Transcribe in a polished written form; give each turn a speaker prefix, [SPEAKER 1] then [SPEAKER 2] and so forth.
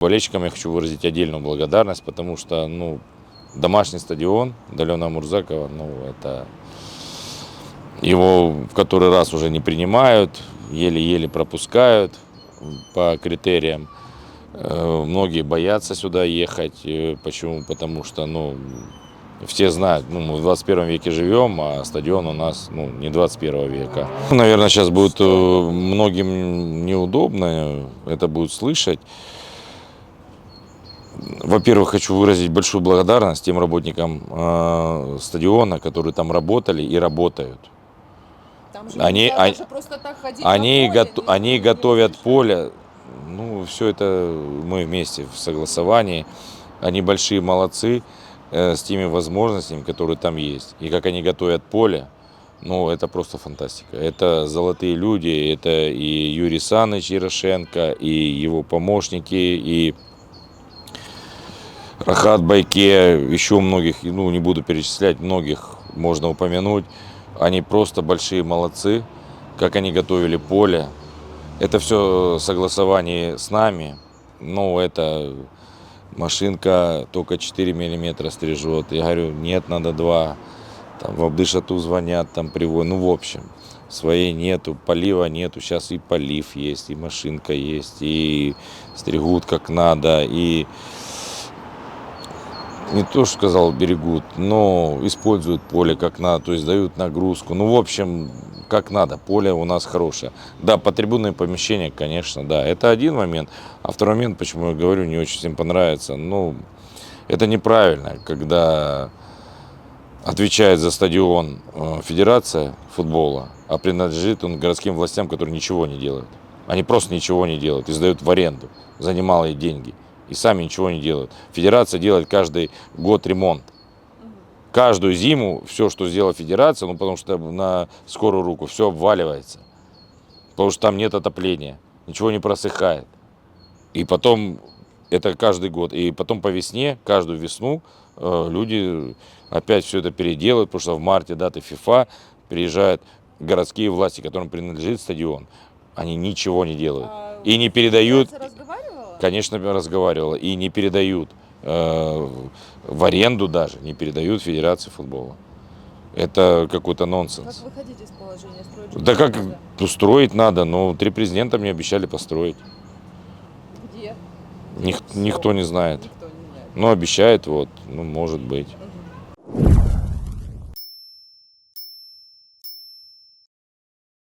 [SPEAKER 1] Болельщикам я хочу выразить отдельную благодарность, потому что, домашний стадион Далена Мурзакова, это его в который раз уже не принимают, еле-еле пропускают по критериям. Многие боятся сюда ехать. Почему? Потому что, все знают, мы в 21 веке живем, а стадион у нас, не 21 века. Наверное, сейчас будет многим неудобно это будет слышать. Во-первых, хочу выразить большую благодарность тем работникам стадиона, которые там работали и работают.
[SPEAKER 2] Там же
[SPEAKER 1] Они,
[SPEAKER 2] нельзя
[SPEAKER 1] а-
[SPEAKER 2] даже просто так ходить
[SPEAKER 1] они,
[SPEAKER 2] на поле,
[SPEAKER 1] гото-
[SPEAKER 2] никто
[SPEAKER 1] они
[SPEAKER 2] не
[SPEAKER 1] готовят
[SPEAKER 2] разрешает.
[SPEAKER 1] поле. Все это мы вместе в согласовании. Они большие молодцы с теми возможностями, которые там есть. И как они готовят поле, это просто фантастика. Это золотые люди, это и Юрий Саныч Ярошенко, и его помощники, и Рахат Байке, еще многих, не буду перечислять, многих можно упомянуть. Они просто большие молодцы, как они готовили поле. Это все согласование с нами. Это машинка только 4 миллиметра стрижет. Я говорю, нет, надо 2. Там в Абдышату звонят, там приводят. В общем, своей нету, полива нету. Сейчас и полив есть, и машинка есть, и стригут как надо, и не то, что сказал, берегут, но используют поле как надо, то есть дают нагрузку. В общем, как надо, поле у нас хорошее. Да, по трибунные помещения, конечно, да, это один момент. А второй момент, почему я говорю, не очень всем понравится, это неправильно, когда отвечает за стадион Федерация футбола, а принадлежит он городским властям, которые ничего не делают. Они просто ничего не делают и сдают в аренду за немалые деньги. И сами ничего не делают. Федерация делает каждый год ремонт. Каждую зиму все, что сделала федерация, потому что на скорую руку все обваливается. Потому что там нет отопления, ничего не просыхает. И потом, это каждый год. И потом по весне, каждую весну люди опять все это переделают, потому что в марте даты FIFA приезжают городские власти, которым принадлежит стадион. Они ничего не делают. И не передают.
[SPEAKER 2] Разговаривала?
[SPEAKER 1] Конечно, разговаривала. И не передают в аренду даже, не передают Федерации футбола. Это какой-то нонсенс.
[SPEAKER 2] Как выходить из положения? Строить
[SPEAKER 1] Да как
[SPEAKER 2] надо?
[SPEAKER 1] строить надо, 3 президента мне обещали построить.
[SPEAKER 2] Где?
[SPEAKER 1] Никто не знает.
[SPEAKER 2] Никто не знает.
[SPEAKER 1] Обещает, может быть.